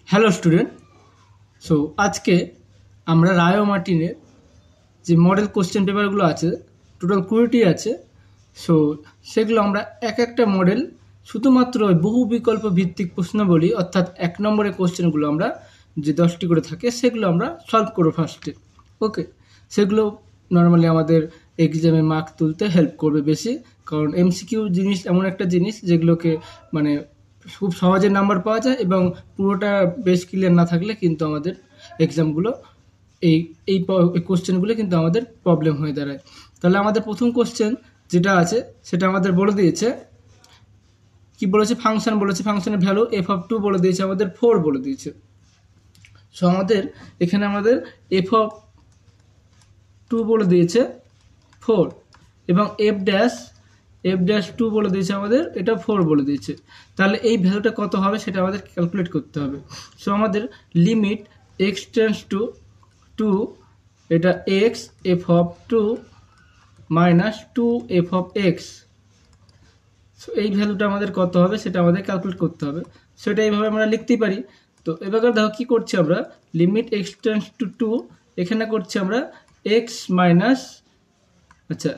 Hello student. So আজকে আমরা রায় ও মার্টিনের যে মডেল কোশ্চেন পেপারগুলো আছে, টোটাল 20টি আছে। সো সেগুলো আমরা এক একটা মডেল শুধুমাত্র বহু বিকল্প ভিত্তিক প্রশ্নাবলী অর্থাৎ 1 নম্বরের কোশ্চেনগুলো আমরা যে 10টি করে থাকে সেগুলো আমরা সলভ করবো ফার্স্টে। ওকে, সেগুলো নর্মালি আমাদের এক্সামে মার্ক তুলতে হেল্প করবে বেশি, কারণ এমসিকিউ জিনিস এমন একটা জিনিস যেগুলোকে মানে খুব সহজে নাম্বার পাওয়া যায় এবং পুরোটা বেশ ক্লিয়ার না থাকলে কিন্তু আমাদের এক্সামগুলো এই এই কোশ্চেনগুলো কিন্তু আমাদের প্রবলেম হয়ে দাঁড়ায়। তাহলে আমাদের প্রথম কোশ্চেন যেটা আছে সেটা আমাদের বলে দিয়েছে, কি বলেছে, ফাংশন বলেছে, ফাংশনের ভ্যালু f(2) বলে দিয়েছে, আমাদের 4 বলে দিয়েছে। সো আমাদের এখানে আমাদের f(2) বলে দিয়েছে 4 এবং f'(2) বলে দিয়েছে আমাদের, এটা 4 বলে দিয়েছে। তাহলে এই ভ্যালুটা কত হবে সেটা আমাদের ক্যালকুলেট করতে হবে। সো আমাদের লিমিট x টেন্ডস টু 2, এটা x f(2) minus 2f(x). So এই ভ্যালুটা আমাদের কত হবে সেটা আমাদের ক্যালকুলেট করতে হবে। সেটা এইভাবে আমরা লিখতেই পারি। তো এবার দেখো কি করছি আমরা, লিমিট x টেন্ডস টু 2, এখানে করছি আমরা x মাইনাস, আচ্ছা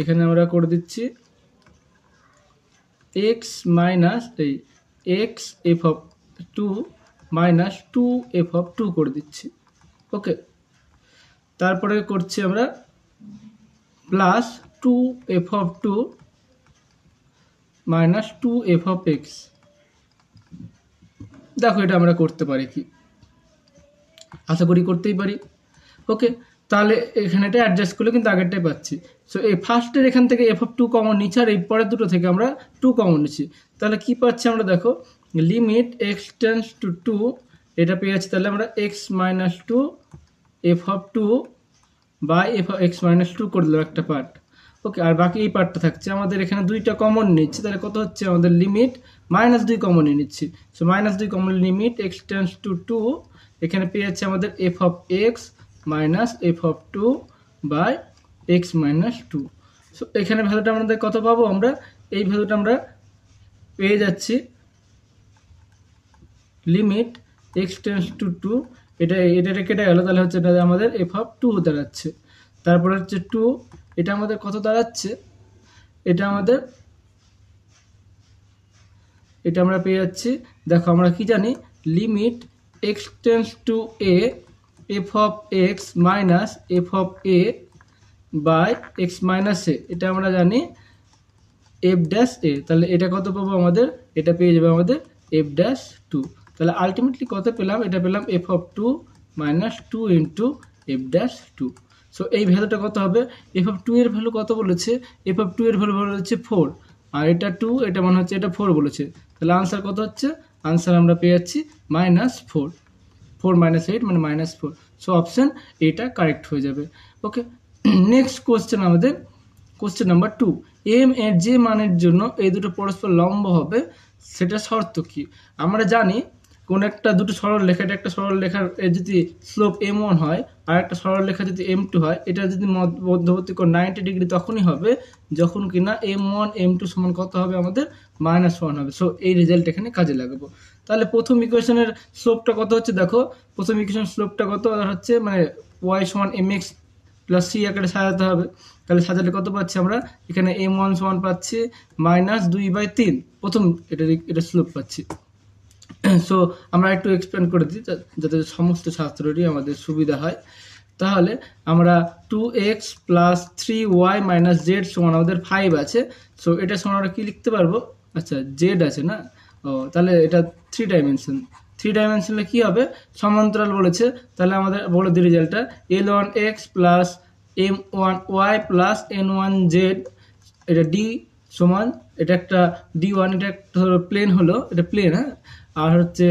এখানে আমরা করে দিচ্ছি x মাইনাস এই x f(2) মাইনাস 2f(2) করে দিচ্ছি। ওকে, তারপরে করছি আমরা প্লাস 2f(2) মাইনাস 2f(x). দেখো এটা আমরা করতে পারি কি, আশা করি করতেই পারি। ওকে, তাহলে এখানে এটা অ্যাডজাস্ট করলে কিন্তু আগেরটাই পাচ্ছি। সো এই ফার্স্টের এখান থেকে f(2) কমন নিচ্ছি আর এই পরের দুটো থেকে আমরা 2 কমন নিচ্ছি। তাহলে কি পাচ্ছি আমরা, দেখো লিমিট x টেন্ডস টু 2, এটা পেয়ে যাচ্ছি। তাহলে আমরা x minus 2 f(2) by f(x minus 2) করে দিলাম একটা পার্ট। ওকে, আর বাকি এই পার্টটা থাকছে আমাদের, এখানে 2টা কমন নিচ্ছি। তাহলে কত হচ্ছে আমাদের, লিমিট -2 কমন নিচ্ছি। So -2 common limit x tends to 2, এখানে পেয়ে যাচ্ছে আমাদের f(x minus f(2) by x minus 2। So এখানে ভ্যালুটা আমাদের কত পাবো, আমরা এই ভ্যালুটা আমরা পেয়ে যাচ্ছি লিমিট x টেন্ডস টু 2, এটা কেটে গেল, তাহলে হচ্ছে এটা আমাদের f(2) দাঁড়াচ্ছে। তারপরে হচ্ছে 2, এটা আমাদের কত দাঁড়াচ্ছে, এটা আমাদের, এটা আমরা পেয়ে যাচ্ছি। দেখো আমরা কি জানি, limit x tends to a f(x minus f(a) by x minus a, এটা আমরা জানি f'(a). তাহলে এটা কত পাবো আমাদের, এটা পেয়ে যাবে আমাদের f'(2). তাহলে আলটিমেটলি কত পেলাম, এটা পেলাম f(2) minus 2 into f'(2). So এই ভ্যালুটা কত হবে, f(2) এর ভ্যালু কত বলেছে, f(2) এর ভ্যালু বলেছে 4, আর এটা 2, এটা মনে হচ্ছে এটা 4 বলেছে। তাহলে আনসার কত হচ্ছে, আনসার আমরা পেয়ে যাচ্ছি -4, 4 - 8 মানে -4। সো অপশান এটা কারেক্ট হয়ে যাবে। ওকে, নেক্সট কোশ্চেন আমাদের কোশ্চেন নাম্বার 2, এম এর যে মানের জন্য এই দুটো পরস্পর লম্ব হবে সেটা শর্ত কি। আমরা জানি কোন একটা দুটো সরল রেখা, এটা একটা সরল রেখার যদি স্লোপ m1 হয় আর একটা সরল রেখা যদি m2 হয়, এটা যদি মধ্যবর্তী কোণ 90 ডিগ্রি তখনই হবে যখন কিনা m1 m2 সমান কত হবে আমাদের, -1 হবে। সো এই রেজাল্ট এখানে কাজে লাগাবো। তাহলে প্রথম ইকুয়েশনের স্লোপটা কত হচ্ছে, দেখো প্রথম ইকুয়েশনের স্লোপটা কত হচ্ছে, মানে y সমান mx প্লাস c আকারে সাজাতে হবে। তাহলে সাজালে কত পাচ্ছি আমরা, এখানে m1 সমান পাচ্ছি -2/3, প্রথম এটা স্লোপ পাচ্ছি। সো আমরা একটু এক্সপ্লেন করে দিই যাতে সমস্ত ছাত্ররই আমাদের সুবিধা হয়। তাহলে আমরা 2x plus 3y minus Z সমান আমাদের 5 আছে। সো এটা সমান আমরা কি লিখতে পারবো, আচ্ছা জেড আছে না, ও তাহলে এটা 3 ডাইমেনশন। 3 ডাইমেনশনে কি হবে, সমান্তরাল বলেছে। তাহলে আমাদের বলে দিই রেজাল্টটা, l1x plus m1y plus n1z, এটা d সমান, এটা একটা d1, এটা একটা প্লেন হলো, এটা প্লেন, হ্যাঁ। আর হচ্ছে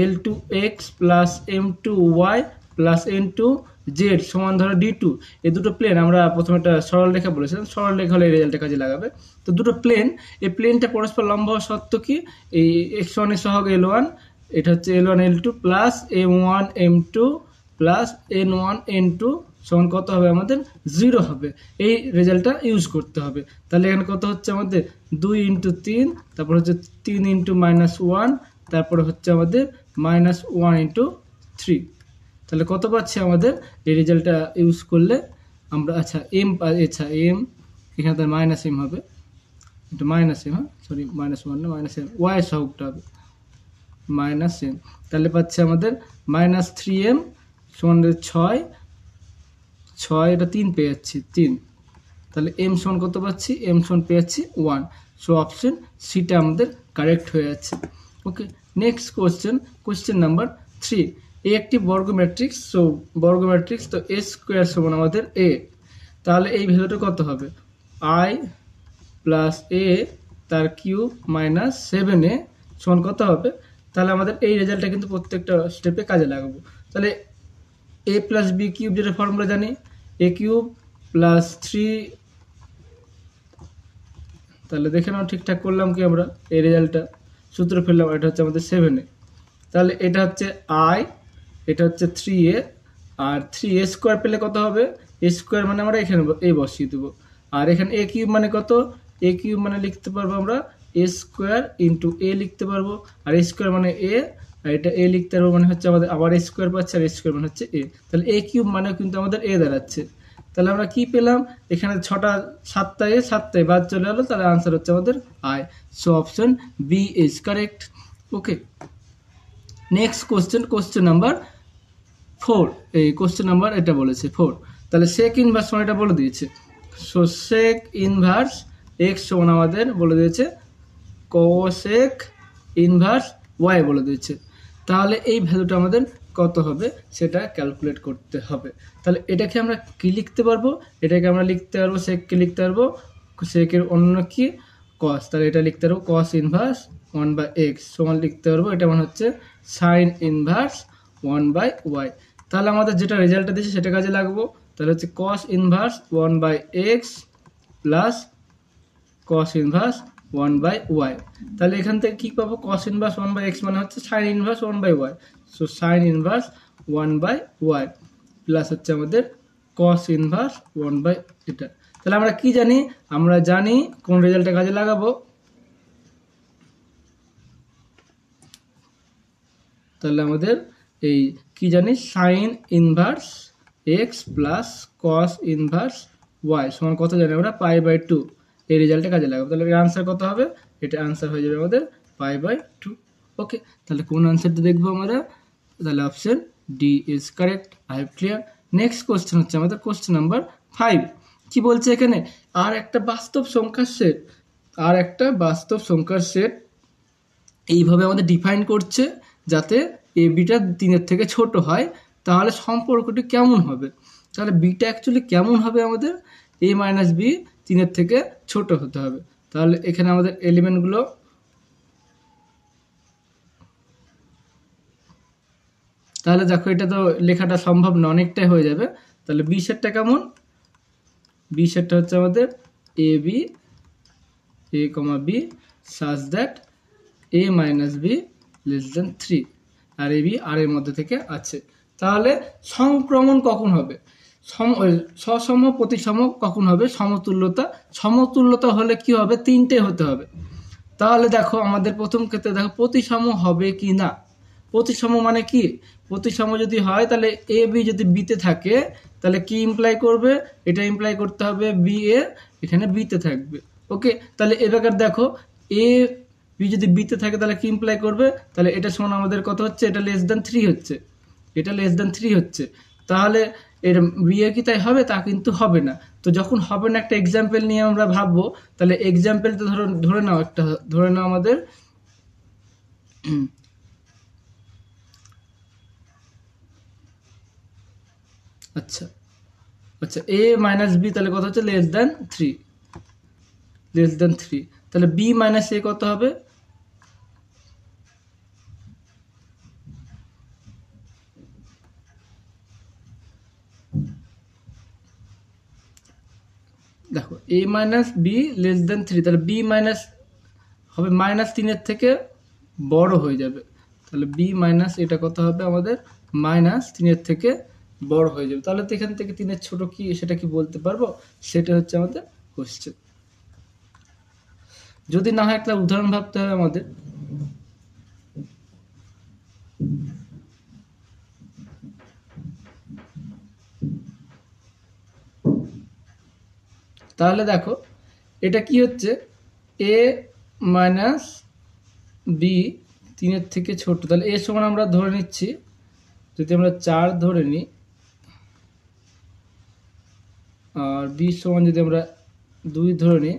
l2x plus m2y plus n2z সমান ধরো d2, এই দুটো প্লেন। আমরা প্রথমে একটা সরল রেখা বলেছিলাম, সরল রেখা হলে এই রেজাল্টটা কাজে লাগাবে। তো দুটো প্লেন, এই প্লেনটা পরস্পর লম্ব হওয়া সত্ত্বেও কি, এই x1 এর সহগ l1, এটা হচ্ছে l1 l2 plus m1 m2 plus n1 n2 সমান কত হবে আমাদের, 0 হবে। এই রেজাল্টটা ইউজ করতে হবে। তাহলে এখানে কত হচ্ছে আমাদের, 2 × 3, তারপর হচ্ছে 3 × -1, তারপরে হচ্ছে আমাদের -1 × 3। তাহলে কত পাচ্ছি আমাদের এই রেজাল্টটা ইউজ করলে আমরা? আচ্ছা এম, এখানে তার -m হবে, এটা -m, হ্যাঁ সরি -1 না -m, ওয়াই সহগটা হবে -m। তাহলে পাচ্ছি আমাদের -3m সমান 6, এটা 3 পেয়ে যাচ্ছি 3। তাহলে m সমান কত পাচ্ছি? m সমান পেয়ে যাচ্ছি 1। সো অপশন সিটা আমাদের কারেক্ট হয়ে যাচ্ছে। ওকে, নেক্সট কোশ্চেন নাম্বার 3। একটি বর্গ ম্যাট্রিক্স, সো বর্গ ম্যাট্রিক্স, তো a স্কোয়ার সমান আমাদের a। তাহলে এই ভ্যালুটা কত হবে? i প্লাস a তার কিউব মাইনাস 7a সমান কত হবে? তাহলে আমাদের এই রেজাল্টটা কিন্তু প্রত্যেকটা স্টেপে কাজে লাগাবো। তাহলে a প্লাস বি কিউব যেটা ফর্মুলা জানি, a কিউব প্লাস 3, তাহলে দেখে নাও ঠিকঠাক করলাম কি আমরা এই রেজাল্টটা, সূত্র ফেললাম, এটা হচ্ছে আমাদের 7a। তাহলে এটা হচ্ছে i, এটা হচ্ছে 3a, আর 3a স্কোয়ার পেলে কত হবে? a স্কোয়ার মানে আমরা এখানে এই বসিয়ে দেবো। আর এখানে a কিউব মানে কত? a কিউব মানে লিখতে পারবো আমরা a স্কোয়ার ইন্টু a লিখতে পারবো, আর a স্কোয়ার মানে a, আর এটা a লিখতে পারবো, মানে হচ্ছে আমাদের আবার a স্কোয়ার পাচ্ছে, আর a স্কোয়ার মানে হচ্ছে a। তাহলে a কিউব মানে কিন্তু আমাদের a দাঁড়াচ্ছে। তাহলে আমরা কি পেলাম? এখানে 6টা 7টায় বাদ চলে গেলো, তাহলে আনসার হচ্ছে আমাদের I. So option B is correct. Okay, next question number 4। এই কোশ্চেন নাম্বার এটা বলেছে 4। তাহলে সেক ইনভার্স সমান এটা বলে দিয়েছে। সো সেক ইনভার্স এক্স সমান আমাদের বলে দিয়েছে কোসেক ইনভার্স ওয়াই বলে দিয়েছে। তাহলে এই ভ্যালুটা আমাদের কত হবে সেটা ক্যালকুলেট করতে হবে। তাহলে এটাকে আমরা কি লিখতে পারবো? এটাকে আমরা লিখতে পারবো, সেককে লিখতে পারবো, সেকের অন্য কি কস, তাহলে এটা লিখতে পারবো কস ইনভার্স 1/x সমান লিখতে পারবো, এটা মানে হচ্ছে সাইন ইনভার্স 1/y। তাহলে আমাদের যেটা রেজাল্টটা দিয়েছে সেটা কাজে লাগবো। তাহলে হচ্ছে cos inverse 1/x plus cos inverse 1/y। তাহলে এখান থেকে কি পাবো? কস ইনভার্স 1/x মানে হচ্ছে sign inverse 1/y। So sign inverse 1/y plus হচ্ছে আমাদের কস ইনভার্স 1/, এটা। তাহলে আমরা কি জানি? আমরা জানি কোন রেজাল্টটা কাজে লাগাবো। তাহলে আমাদের এই কি জানি? Sine inverse X plus cos inverse Y সমান কত জানি আমরা? π/2। এই রেজাল্টে কাজে লাগাবো। তাহলে এর আনসার কত হবে? এটা আনসার হয়ে যাবে আমাদের π/2। ওকে, তাহলে কোন আনসারটা দেখবো আমরা? তাহলে option D is correct. I have clear. Next question হচ্ছে আমাদের কোশ্চেন নাম্বার 5। কি বলছে এখানে? আর একটা বাস্তব সংখ্যার সেট এইভাবে আমাদের ডিফাইন করছে যাতে এ বিটা 3-এর থেকে ছোট হয়। তাহলে সম্পর্কটি কেমন হবে? তাহলে বিটা অ্যাকচুয়ালি কেমন হবে? আমাদের a মাইনাস বি 3-এর থেকে ছোট হতে হবে। তাহলে এখানে আমাদের এলিমেন্টগুলো, তাহলে দেখো এটা তো লেখাটা সম্ভব না, অনেকটাই হয়ে যাবে। তাহলে বি সেটটা কেমন? বি সেটটা হচ্ছে আমাদের a B such that a minus B less than 3, আর এ বি আর এর মধ্যে থেকে আছে। তাহলে সংক্রমণ কখন হবে? সসম প্রতিসম কখন হবে? সমতুল্যতা হলে কি হবে? 3টে হতে হবে। তাহলে দেখো আমাদের প্রথম ক্ষেত্রে দেখো প্রতিসম হবে কি না। প্রতিসম মানে কি? প্রতিসম যদি হয় তাহলে এ বি যদি বিতে থাকে তাহলে কি ইমপ্লাই করবে? এটা ইমপ্লাই করতে হবে বি এ এখানে বিতে থাকবে। ওকে, তাহলে এবার দেখো এ বি যদি বিতে থাকে তাহলে কি ইমপ্লাই করবে? তাহলে এটা সমান আমাদের কত হচ্ছে? এটা লেস দেন 3 হচ্ছে, এটা লেস দেন 3 হচ্ছে। তাহলে এর বিয়ে কি তাই হবে? তা কিন্তু হবে না। তো যখন হবে না, একটা এক্সাম্পল নিয়ে আমরা ভাববো। তাহলে এক্সাম্পল তো ধরে নাও আমাদের আচ্ছা a মাইনাস বি তাহলে কত হচ্ছে? Less than 3। তাহলে বি মাইনাস এ কত হবে? দেখো a minus B less than 3, তাহলে বি মাইনাস হবে -3-এর থেকে বড় হয়ে যাবে। তাহলে বি মাইনাস এটা কত হবে? আমাদের -3-এর থেকে বড় হয়ে যাবে। তাহলে তো এখান থেকে 3-এর ছোট কি সেটা কি বলতে পারবো? সেটা হচ্ছে আমাদের কোশ্চেন। যদি না হয় একটা উদাহরণ ভাবতে হবে আমাদের। তাহলে দেখো এটা কি হচ্ছে, এ মাইনাস বি 3-এর থেকে ছোট। তাহলে এ সমান আমরা ধরে নিচ্ছি, যদি আমরা 4 ধরে নিই, আর বি সমান যদি আমরা 2 ধরে নিই,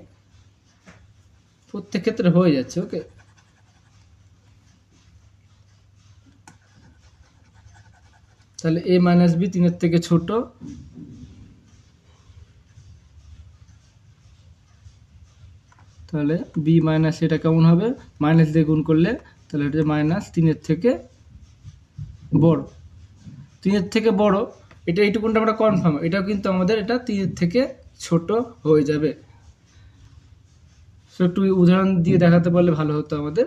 প্রত্যেক ক্ষেত্রে হয়ে যাচ্ছে। ওকে, তাহলে এ মাইনাস বি 3-এর থেকে ছোট, তাহলে বি মাইনাস এটা কেমন হবে, মাইনাস দিয়ে গুণ করলে তাহলে এটা মাইনাস 3-এর থেকে বড়। 3-এর থেকে বড়, এটা এইটুকুনটা আমরা কনফার্ম, এটাও কিন্তু আমাদের এটা 3-এর থেকে ছোট হয়ে যাবে। সো একটু উদাহরণ দিয়ে দেখাতে পারলে ভালো হতো আমাদের।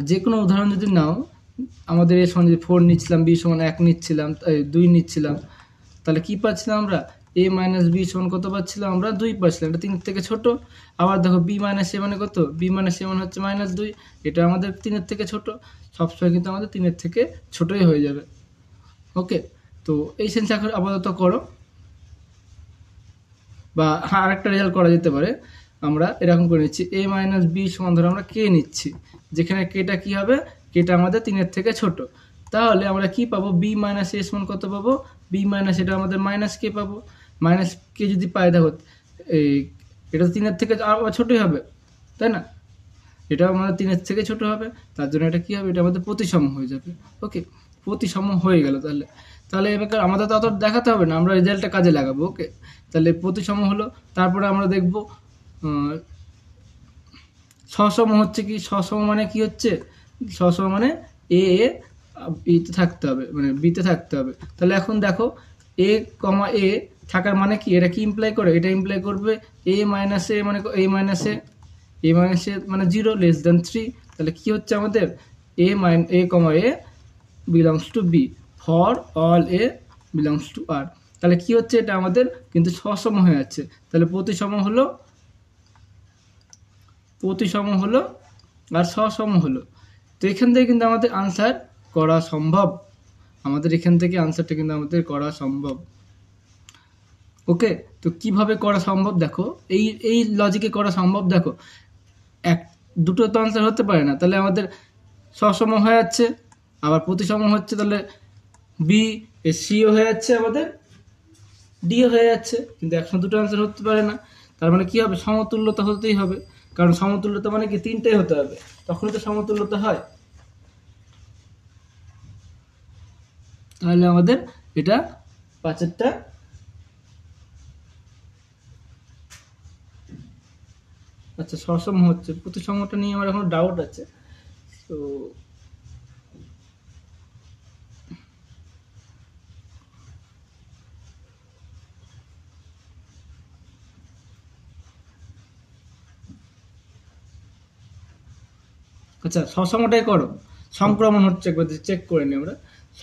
যে কোনো উদাহরণ যদি নাও, আমাদের এর সঙ্গে 4 নিচ্ছিলাম, বি সমান 1 নিচ্ছিলাম, 2 নিচ্ছিলাম, তাহলে কি পাচ্ছিলাম আমরা, এ মাইনাস বি সমান কত পাচ্ছিলাম আমরা, 2 পাচ্ছিলাম, এটা 3-এর থেকে ছোট। আবার দেখো বি মাইনাস এ মানে কত, বি মাইনাস এ মানে হচ্ছে -2, এটা আমাদের 3-এর থেকে ছোট। সবসময় কিন্তু আমাদের 3-এর থেকে ছোটই হয়ে যাবে। ওকে, তো এই সেন্স এখন আপাতত করো, বা আরেকটা রেজাল্ট করা যেতে পারে। আমরা এরকম করে নিচ্ছি, এ মাইনাস বি সমান ধরো আমরা কে নিচ্ছি, যেখানে কেটা কি হবে, কেটা আমাদের 3-এর থেকে ছোট। তাহলে আমরা কি পাবো, বি মাইনাস এ সমান কত পাবো, বি মাইনাস এটা আমাদের মাইনাস কে পাবো। মাইনাস কে যদি পাই, দেখো এই এটা 3-এর থেকে আবার ছোটই হবে, তাই না, এটা আমাদের 3-এর থেকে ছোট হবে, তার জন্য এটা কি হবে, এটা আমাদের প্রতিসম হয়ে যাবে। ওকে, প্রতিসম হয়ে গেল। তাহলে তাহলে এবার আমাদের তো অত দেখাতে হবে না, আমরা রেজাল্টটা কাজে লাগাবো। ওকে, তাহলে প্রতিসম হলো। তারপরে আমরা দেখব সসম হচ্ছে কি, সসম মানে কি হচ্ছে, সসম মানে এ বিতে থাকতে হবে, মানে বিতে থাকতে হবে। তাহলে এখন দেখো এ কমা এ থাকার মানে কি, এটা কি ইমপ্লাই করে, এটা ইমপ্লাই করবে এ মাইনাস এ মানে এ মাইনাস এ মানে 0 লেস দেন 3। তাহলে কি হচ্ছে আমাদের, A comma A belongs to B for all A belongs to R. তাহলে কি হচ্ছে, এটা আমাদের কিন্তু সসম হয়ে যাচ্ছে। তাহলে প্রতিসম হলো আর সসম হলো। তো এখান থেকে কিন্তু আমাদের আনসার করা সম্ভব, আনসারটা কিন্তু আমাদের করা সম্ভব। ওকে, তো কিভাবে করা সম্ভব দেখো, এই লজিকে করা সম্ভব। দেখো দুটো তো আনসার হতে পারে না, তাহলে আমাদের সসম হয়ে যাচ্ছে, আবার প্রতিসম হচ্ছে, তাহলে বি সিও হয়ে যাচ্ছে, আমাদের ডিও হয়ে যাচ্ছে, কিন্তু একসঙ্গে দুটো আনসার হতে পারে না। তার মানে কি হবে, সমতুল্যতা হতেই হবে, কারণ সমতুল্যতা মানে কি 3টাই হতে হবে, তখনই তো সমতুল্যতা হয়। তাহলে আমাদের এটা 5-এরটা আচ্ছা সসম হচ্ছে, প্রতিসমটা নিয়ে আমার এখন ডাউট আছে। তো আচ্ছা সসমটাই করো, সংক্রমণ হচ্ছে একবার চেক করে নিই আমরা।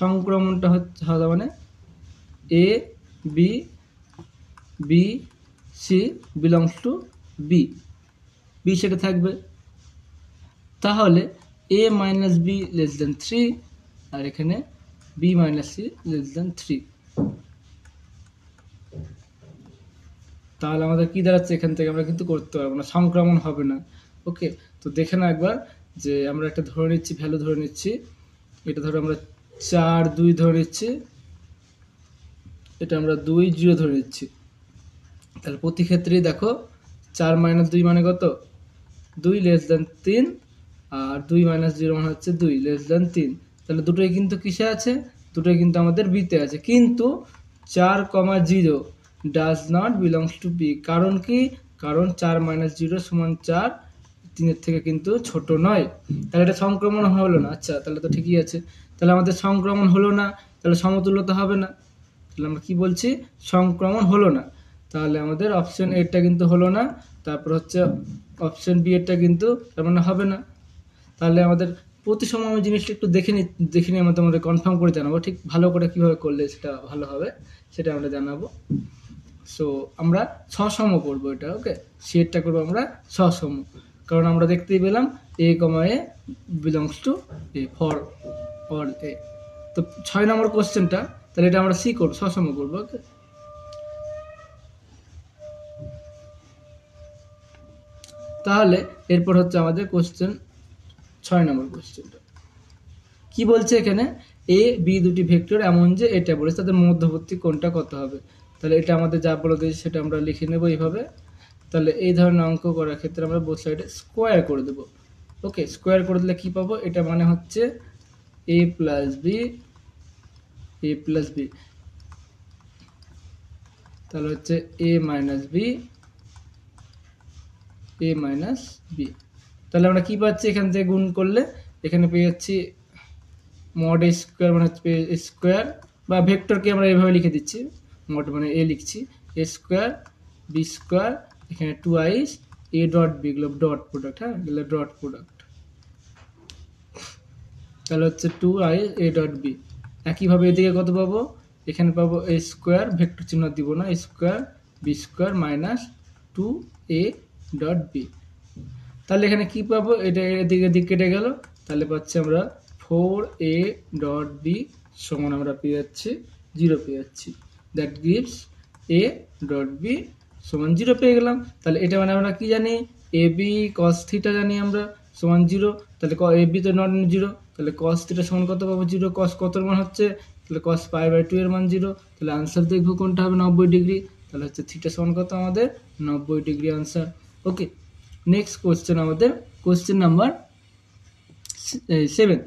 সংক্রমণটা হচ্ছে মানে A B B C belongs to B, B সেটা থাকবে। তাহলে A minus B less than 3, আর এখানে B minus C less than 3। তাহলে আমাদের কি দাঁড়াচ্ছে, এখান থেকে আমরা কিন্তু করতে পারবো না, সংক্রমণ হবে না। ওকে, তো দেখে না একবার, যে আমরা একটা ধরে নিচ্ছি, ভ্যালু ধরে নিচ্ছি, এটা ধরো আমরা 4 2 ধরে নিচ্ছি, এটা আমরা 2 0 ধরে নিচ্ছি। তাহলে প্রতি ক্ষেত্রেই দেখো 4 মাইনাস 2 মানে কত, 2 লেস দেন 3, আর 2 মাইনাস 0 মানে হচ্ছে 2 লেস দেন 3। তাহলে দুটোই কিন্তু কিসে আছে, দুটোই কিন্তু আমাদের বিতে আছে, কিন্তু 4,0 does not belongs to B. কারণ কি, কারণ 4 মাইনাস 0 সমান 4, 3-এর থেকে কিন্তু ছোট নয়। তাহলে এটা সংক্রমণ হলো না। আচ্ছা, তাহলে তো ঠিকই আছে। তাহলে আমাদের সংক্রমণ হলো না, তাহলে সমতুল্যতা হবে না। তাহলে আমরা কি বলছি, সংক্রমণ হলো না। তাহলে আমাদের অপশন এরটা কিন্তু হলো না, তারপর হচ্ছে অপশন বি এরটা কিন্তু তার মানে হবে না। তাহলে আমাদের প্রতিসম আমি জিনিসটা একটু দেখে নিয়ে আমরা তোমাদের কনফার্ম করে জানাবো, ঠিক ভালো করে কিভাবে করলে সেটা ভালো হবে সেটা আমরা জানাবো। সো আমরা সসম করবো এটা, ওকে, সেটটা করবো আমরা সসম, কারণ আমরা দেখতেই পেলাম A comma A belongs to A for all A. তো 6 নম্বর কোশ্চেনটা তাহলে এটা আমরা সি করবো, সসম করবো, ওকে। তাহলে এরপর হচ্ছে আমাদের কোশ্চেন 6 নম্বর কোশ্চেনটা কি বলছে এখানে, এ বি দুটি ভেক্টর এমন যে এটা বলেছে তাদের মধ্যবর্তী কোণটা কত হবে। তাহলে এটা আমাদের যা বলে দিয়েছে সেটা আমরা লিখে নেব এইভাবে। তাহলে এই ধরনের অঙ্ক করার ক্ষেত্রে আমরা বোথ সাইডে স্কোয়ার করে দেব, ওকে। স্কোয়ার করে দিলে কি পাবো, এটা মানে হচ্ছে এ প্লাস বি, এ প্লাস বি, তাহলে হচ্ছে এ মাইনাস বি, এ মাইনাস বি। তাহলে আমরা কি পাচ্ছি, এখান থেকে গুণ করলে এখানে পেয়ে যাচ্ছি মড এ স্কোয়ার মানে হচ্ছে স্কোয়ার, বা ভেক্টরকে আমরা এইভাবে লিখে দিচ্ছি, মড মানে এ লিখছি, এ স্কোয়ার বি স্কোয়ার, এখানে টুয়াইস এ ডট বি, এগুলো ডট প্রোডাক্ট, হ্যাঁ এগুলো ডট প্রোডাক্ট, তাহলে হচ্ছে 2i এ ডট বি। একইভাবে এদিকে কত পাবো, এখানে পাবো এ স্কোয়ার, ভেক্টর চিহ্ন দিব না, square B square minus 2a dot B. তাহলে এখানে কি পাবো, এটা এদিকে দিক কেটে গেল, তাহলে পাচ্ছি আমরা 4a ডট বি সমান আমরা পেয়ে যাচ্ছি 0 পেয়ে যাচ্ছি, that gives a dot B সমান 0 পেয়ে গেলাম। তাহলে এটা মানে আমরা কি জানি, এ বি কস থিটা জানি আমরা সমান 0, তাহলে এ বি তো নট 0, তাহলে কস থিটা সমান কত পাবো 0, কস কত মান হচ্ছে, তাহলে কস π/2 এর মান 0, তাহলে আনসার দেখবো কোনটা হবে 90 ডিগ্রি, তাহলে হচ্ছে থিটা সমান কত আমাদের 90 ডিগ্রি আনসার, ওকে। নেক্সট কোশ্চেন আমাদের কোশ্চেন নাম্বার 7,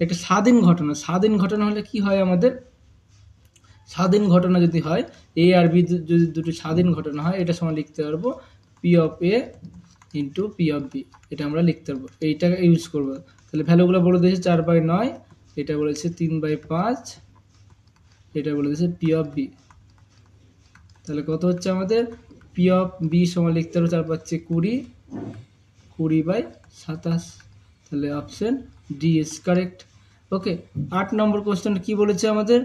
একটা স্বাধীন ঘটনা। স্বাধীন ঘটনা হলে কি হয় আমাদের, স্বাধীন ঘটনা যদি হয় এ আর বি যদি দুটি স্বাধীন ঘটনা হয়, এটা সময় লিখতে পারবো P of A into P of B, এটা আমরা লিখতে পারবো, এইটা ইউজ করবো। তাহলে ভ্যালুগুলো বলে দিয়েছে 4/9, এটা বলেছে 3/5, এটা বলে দিয়েছে পি অফ বি। তাহলে কত হচ্ছে আমাদের পি অফ বি সময় লিখতে পারবো 4×5 20, 20/27, তাহলে option D is correct, okay. 8 number question কি বলেছে আমাদের,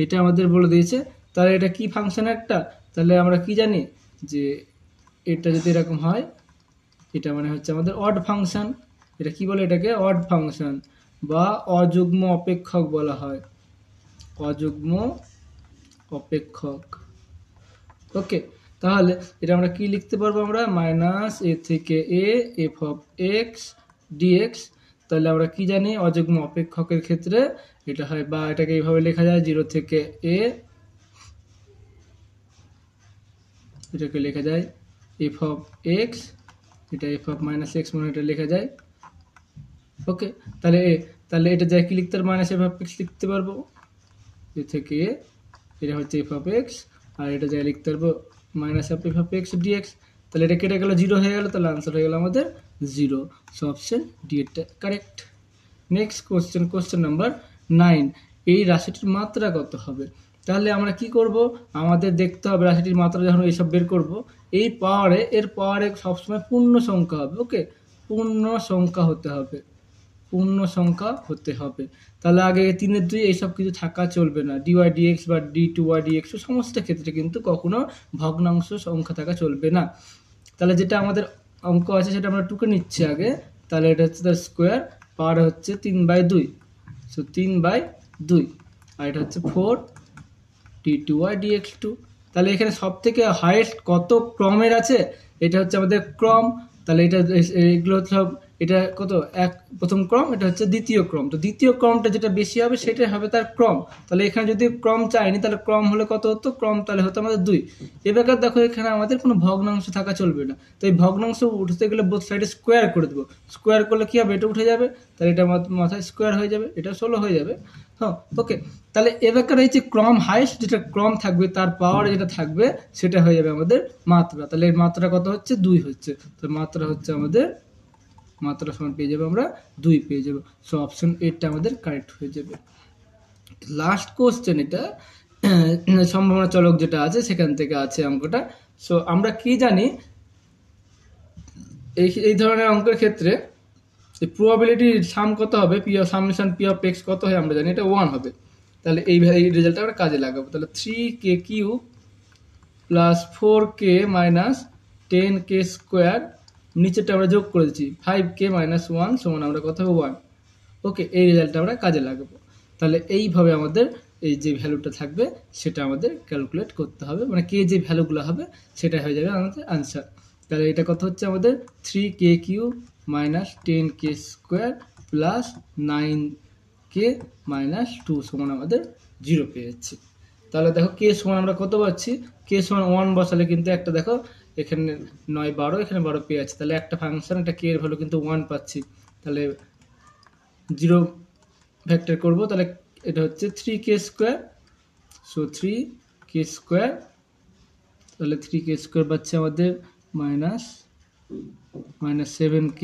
এটা আমাদের বলে দিয়েছে, তাহলে এটা কি ফাংশন একটা, তাহলে আমরা কি জানি যে এটা যদি এরকম হয়, এটা মানে হচ্ছে আমাদের অড ফাংশন, এটা কি বলে, এটাকে অড ফাংশন বা অযুগ্ম অপেক্ষক বলা হয়, অযুগ্ম অপেক্ষক, ওকে। তাহলে এটা আমরা কি লিখতে পারবো, আমরা মাইনাস এ থেকে A F of X dx. তাহলে আমরা কি জানি, অযুগ্ম অপেক্ষকের ক্ষেত্রে এটা হয়, বা এটাকে এইভাবে লেখা যায় 0 থেকে এ, এটাকে লেখা যায় এফ অফ এক্স, এটা এফ অফ মাইনাস এক্স মানে এটা লেখা যায়, ওকে। তাহলে তাহলে এটা যায় কি লিখতে পারবো, মাইনাস এফ অফ এক্স লিখতে পারবো, এ থেকে এ, এটা হচ্ছে এফ অফ এক্স, আর এটা যায় লিখতে পারবো minus of F of X dx. তাহলে এটা কেটে গেল 0 হয়ে গেল, তাহলে আনসার হয়ে গেল আমাদের 0, সো অপশন ডি এটা correct. Next question, question number 9, এই রাশিটির মাত্রা কত হবে। তাহলে আমরা কি করব, আমাদের দেখতে হবে রাশিটির মাত্রা যখন এইসব বের করব, এই পাওয়ারে এর পাওয়ারে সবসময় পূর্ণ সংখ্যা হবে, ওকে, পূর্ণ সংখ্যা হতে হবে, পূর্ণ সংখ্যা হতে হবে। তাহলে আগে 3/2 এইসব কিছু থাকা চলবে না, ডিওয়াই ডিএক্স বা d2y dx সমস্ত ক্ষেত্রে কিন্তু কখনো ভগ্নাংশ সংখ্যা থাকা চলবে না। তাহলে যেটা আমাদের অঙ্ক আছে সেটা আমরা টুকে নিচ্ছি আগে, তাহলে এটা হচ্ছে তার স্কোয়ার, পাওয়ার হচ্ছে 3/2, সো 3/2, আর এটা হচ্ছে 4 d2y dx2। তাহলে এখানে সব থেকে হাইয়েস্ট কত ক্রমের আছে, এটা হচ্ছে আমাদের ক্রম, তাহলে এটা এগুলো সব, এটা কত এক প্রথম ক্রম, এটা হচ্ছে দ্বিতীয় ক্রম, তো দ্বিতীয় ক্রমটা যেটা বেশি হবে সেটাই হবে তার ক্রম। তাহলে এখানে যদি ক্রম চাইনি তাহলে ক্রম হলে কত হতো, ক্রম তাহলে হতো আমাদের 2। এবার দেখো এখানে আমাদের কোনো ভগ্নাংশ থাকা চলবে না, তো এই ভগ্নাংশ উঠতে গেলে বোথ সাইডে স্কোয়ার করে দেবো, স্কোয়ার করলে কি হবে, এটা উঠে যাবে, তাহলে এটা মাথায় স্কোয়ার হয়ে যাবে, এটা 16 হয়ে যাবে, হ্যাঁ, ওকে। তাহলে এবার এই যে ক্রম হাইস্ট যেটা ক্রম থাকবে তার পাওয়ার যেটা থাকবে সেটা হয়ে যাবে আমাদের মাত্রা, তাহলে এর মাত্রা কত হচ্ছে 2 হচ্ছে, তো মাত্রা হচ্ছে আমাদের মাত্রা সমান পেয়ে যাবে আমরা 2 পেয়ে যাবো, সো অপশন এটা আমাদের কারেক্ট হয়ে যাবে। লাস্ট কোশ্চেন, এটা সম্ভাবনা চলক যেটা আছে সেখান থেকে আছে অঙ্কটা। সো আমরা কি জানি, এই ধরনের অঙ্কের ক্ষেত্রে প্রবাবিলিটির সাম কত হবে, P of summation P of x কত হয় আমরা জানি, এটা 1 হবে। তাহলে এই রেজাল্টটা আমরা কাজে লাগাবো, তাহলে 3k³ plus 4k minus 10k square, নিচেরটা আমরা যোগ করে দিচ্ছি 5k মাইনাস 1 সমান আমরা কত হবে 1। ওকে, এই রেজাল্টটা আমরা কাজে লাগাবো। তাহলে এইভাবে আমাদের এই যে ভ্যালুটা থাকবে সেটা আমাদের ক্যালকুলেট করতে হবে, মানে কে যে ভ্যালুগুলো হবে সেটা হয়ে যাবে আমাদের আনসার। তাহলে এটা কত হচ্ছে আমাদের 3k cube minus 10k square plus 9k minus 2 সমান আমাদের 0 পেয়ে যাচ্ছি। তাহলে দেখো কে সমান আমরা কত পাচ্ছি, কে সমান 1 বসালে কিন্তু একটা দেখো এখানে 9 12 এখানে 12 পেয়ে যাচ্ছে, তাহলে একটা ফাংশন একটা কে এর ভ্যালু কিন্তু 1 পাচ্ছি। তাহলে 0 ভেক্টর করব, তাহলে এটা হচ্ছে 3k square, so 3k square, তাহলে 3k স্কোয়ার পাচ্ছে আমাদের মাইনাস 7k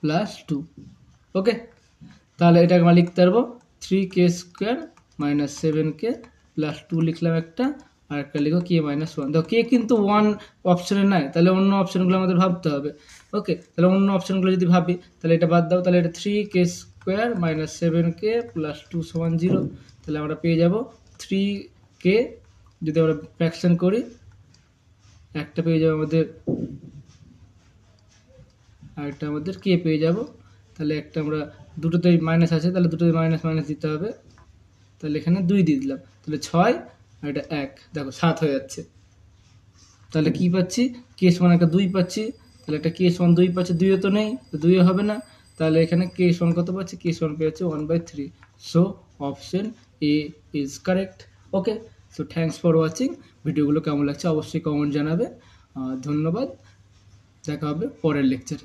প্লাস 2। ওকে, তাহলে এটাকে আমরা লিখতে পারবো 3k square minus 7k plus 2 লিখলাম একটা, আর একটা লিখো k মাইনাস 1। দেখো কে কিন্তু 1 অপশনে নাই, তাহলে অন্য অপশনগুলো আমাদের ভাবতে হবে। ওকে, তাহলে অন্য অপশনগুলো যদি ভাবি তাহলে এটা বাদ দাও, তাহলে এটা 3k square minus 7k plus 2 সমান 0। তাহলে আমরা পেয়ে যাব 3k, যদি আমরা ফ্র্যাকশন করি একটা পেয়ে যাবো আমাদের, আরেকটা আমাদের কে পেয়ে যাব। তাহলে একটা আমরা দুটোতেই মাইনাস আছে, তাহলে দুটোতে মাইনাস মাইনাস দিতে হবে, তাহলে এখানে 2 দিয়ে দিলাম, তাহলে 6 আর এটা 1, দেখো 7 হয়ে যাচ্ছে। তাহলে কি পাচ্ছি, কে সমান একটা 2 পাচ্ছি, তাহলে একটা কে সমান 2 পাচ্ছি, 2 তো নেই, তো 2 হবে না, তাহলে এখানে কে সমান কত পাচ্ছি, কে সমান পেয়ে যাচ্ছে 1/3। So option A is correct. Okay, so thanks for watching. ভিডিওগুলো কেমন লাগছে অবশ্যই কমেন্ট জানাবে। ধন্যবাদ, দেখা হবে পরের লেকচারে।